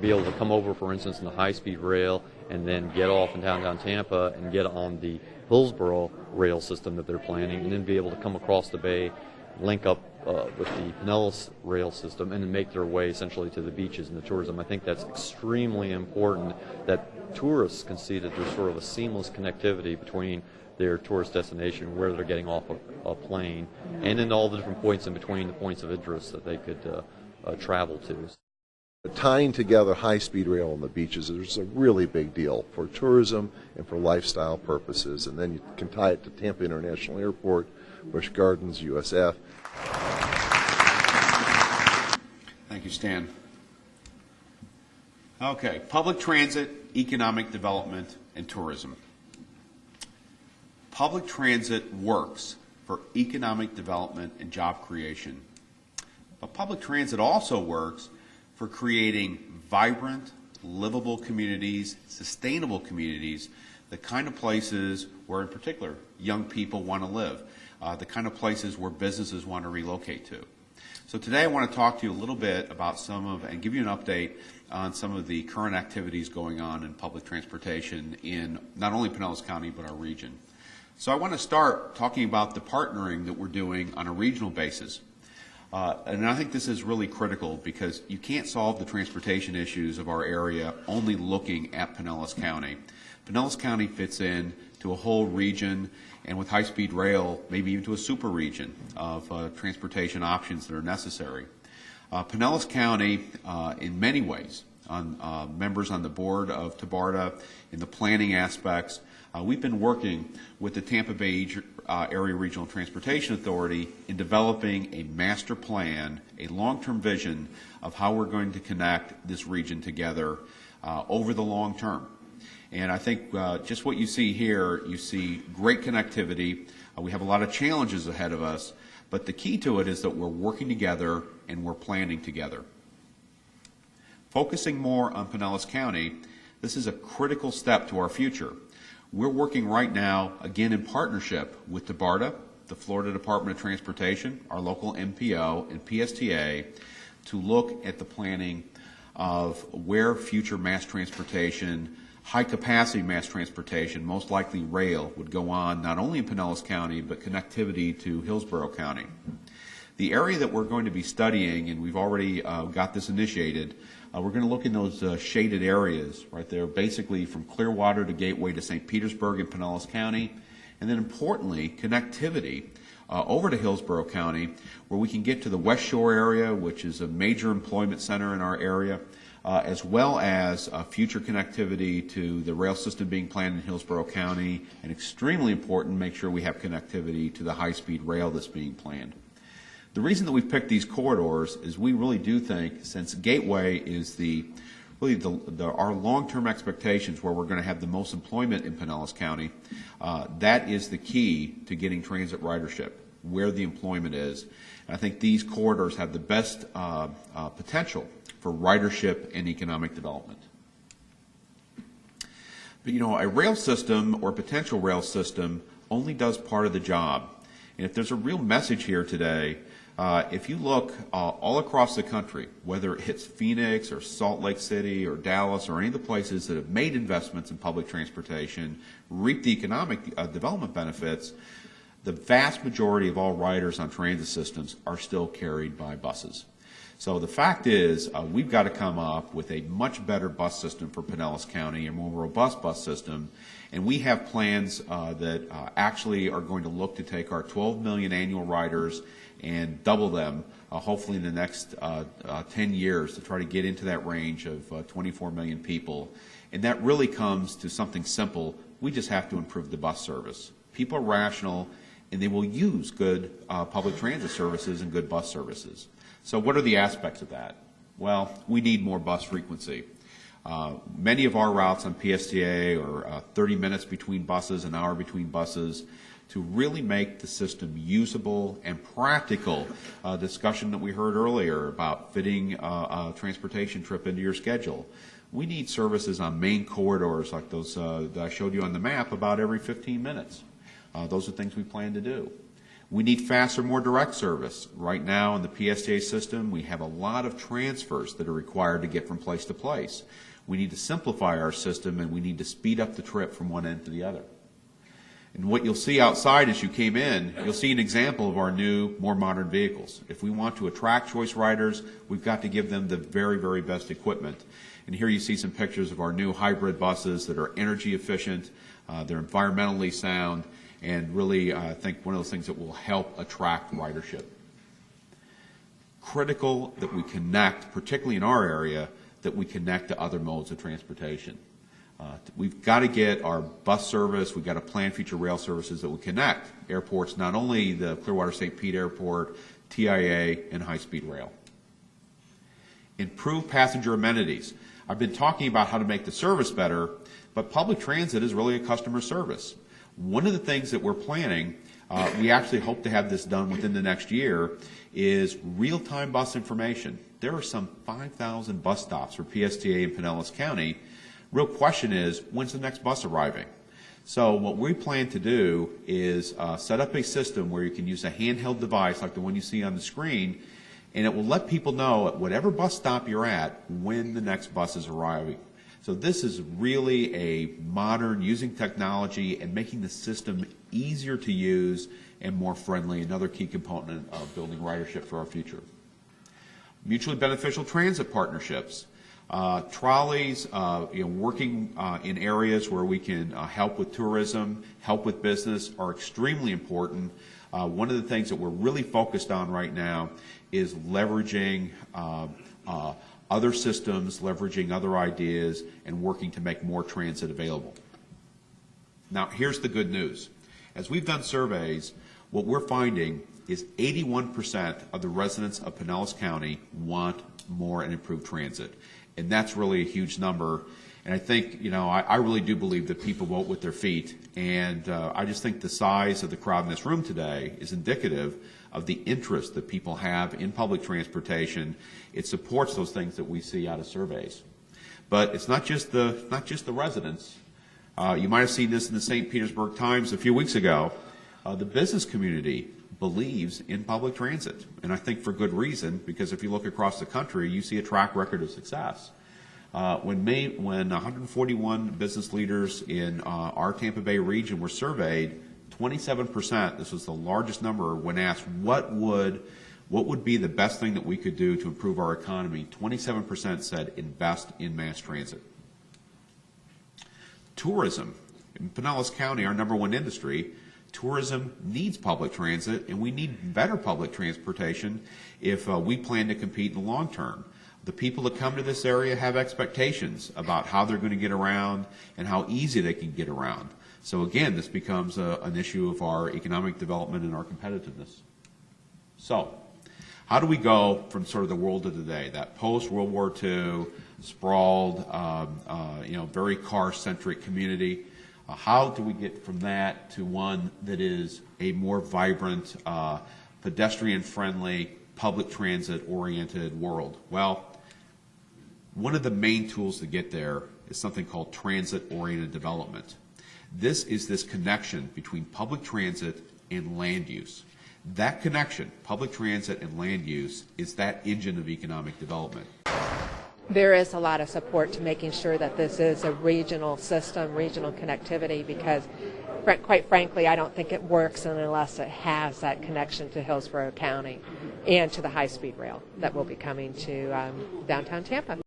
be able to come over, for instance, in the high-speed rail and then get off in downtown Tampa and get on the Hillsborough rail system that they're planning, and then be able to come across the bay, link up with the Pinellas rail system, and then make their way essentially to the beaches and the tourism. I think that's extremely important, that tourists can see that there's sort of a seamless connectivity between their tourist destination, where they're getting off a plane, and then all the different points in between, the points of interest that they could travel to. Tying together high-speed rail on the beaches is a really big deal for tourism and for lifestyle purposes, and then you can tie it to Tampa International Airport, Busch Gardens, USF. Thank you, Stan. Okay, public transit, economic development, and tourism. Public transit works for economic development and job creation, but public transit also works for creating vibrant, livable communities, sustainable communities, the kind of places where, in particular, young people want to live, the kind of places where businesses want to relocate to. So today I want to talk to you a little bit about and give you an update on some of the current activities going on in public transportation in not only Pinellas County, but our region. So I want to start talking about the partnering that we're doing on a regional basis. And I think this is really critical, because you can't solve the transportation issues of our area only looking at Pinellas County. Pinellas County fits in to a whole region, and with high-speed rail, maybe even to a super region of transportation options that are necessary. Pinellas County, in many ways, members on the board of TBARTA, in the planning aspects, we've been working with the Tampa Bay Area Regional Transportation Authority in developing a master plan, a long-term vision of how we're going to connect this region together over the long term. And I think just what you see here, you see great connectivity. We have a lot of challenges ahead of us, but the key to it is that we're working together and we're planning together. Focusing more on Pinellas County, this is a critical step to our future. We're working right now, again in partnership with TBARTA, the Florida Department of Transportation, our local MPO, and PSTA, to look at the planning of where future mass transportation, high-capacity mass transportation, most likely rail, would go on, not only in Pinellas County, but connectivity to Hillsborough County. The area that we're going to be studying, and we've already got this initiated, we're going to look in those shaded areas right there, basically from Clearwater to Gateway to St. Petersburg in Pinellas County, and then importantly, connectivity over to Hillsborough County, where we can get to the West Shore area, which is a major employment center in our area, as well as future connectivity to the rail system being planned in Hillsborough County, and extremely important, make sure we have connectivity to the high-speed rail that's being planned. The reason that we've picked these corridors is we really do think, since Gateway is our long-term expectations where we're going to have the most employment in Pinellas County, that is the key to getting transit ridership, where the employment is. And I think these corridors have the best potential for ridership and economic development. But a rail system or potential rail system only does part of the job. And if there's a real message here today, if you look all across the country, whether it's Phoenix or Salt Lake City or Dallas or any of the places that have made investments in public transportation, reaped the economic development benefits, the vast majority of all riders on transit systems are still carried by buses. So the fact is, we've got to come up with a much better bus system for Pinellas County, a more robust bus system, and we have plans that actually are going to look to take our 12 million annual riders and double them, hopefully in the next 10 years, to try to get into that range of 24 million people. And that really comes to something simple. We just have to improve the bus service. People are rational, and they will use good public transit services and good bus services. So what are the aspects of that? Well, we need more bus frequency. Many of our routes on PSTA are 30 minutes between buses, an hour between buses, to really make the system usable and practical. Discussion that we heard earlier about fitting a transportation trip into your schedule. We need services on main corridors like those that I showed you on the map about every 15 minutes. Those are things we plan to do. We need faster, more direct service. Right now in the PSTA system, we have a lot of transfers that are required to get from place to place. We need to simplify our system, and we need to speed up the trip from one end to the other. And what you'll see outside as you came in, you'll see an example of our new, more modern vehicles. If we want to attract choice riders, we've got to give them the very, very best equipment. And here you see some pictures of our new hybrid buses that are energy efficient, they're environmentally sound, and really, I think one of those things that will help attract ridership. Critical that we connect, particularly in our area, that we connect to other modes of transportation. We've got to get our bus service, we've got to plan future rail services that will connect airports, not only the Clearwater St. Pete Airport, TIA, and high-speed rail. Improve passenger amenities. I've been talking about how to make the service better, but public transit is really a customer service. One of the things that we're planning, we actually hope to have this done within the next year, is real-time bus information. There are some 5,000 bus stops for PSTA in Pinellas County. Real question is, when's the next bus arriving? So what we plan to do is set up a system where you can use a handheld device like the one you see on the screen, and it will let people know at whatever bus stop you're at when the next bus is arriving. So this is really a modern, using technology and making the system easier to use and more friendly, another key component of building ridership for our future. Mutually beneficial transit partnerships. Trolleys, working in areas where we can help with tourism, help with business are extremely important. One of the things that we're really focused on right now is leveraging other systems, leveraging other ideas, and working to make more transit available. Now, here's the good news. As we've done surveys, what we're finding is 81% of the residents of Pinellas County want more and improved transit. And that's really a huge number. And I think, I really do believe that people vote with their feet. And I just think the size of the crowd in this room today is indicative of the interest that people have in public transportation. It supports those things that we see out of surveys. But it's not just the residents. You might have seen this in the St. Petersburg Times a few weeks ago. The business community believes in public transit, and I think for good reason, because if you look across the country, you see a track record of success. When 141 business leaders in our Tampa Bay region were surveyed, 27%, this was the largest number, when asked what would be the best thing that we could do to improve our economy, 27% said invest in mass transit. Tourism. In Pinellas County, our #1 industry, tourism needs public transit, and we need better public transportation if we plan to compete in the long term. The people that come to this area have expectations about how they're going to get around and how easy they can get around. So again, this becomes an issue of our economic development and our competitiveness. So, how do we go from sort of the world of today, that post-World War II, sprawled, very car-centric community? How do we get from that to one that is a more vibrant, pedestrian-friendly, public transit-oriented world? Well, one of the main tools to get there is something called transit-oriented development. This is this connection between public transit and land use. That connection, public transit and land use, is that engine of economic development. There is a lot of support to making sure that this is a regional system, regional connectivity, because quite frankly, I don't think it works unless it has that connection to Hillsborough County and to the high-speed rail that will be coming to downtown Tampa.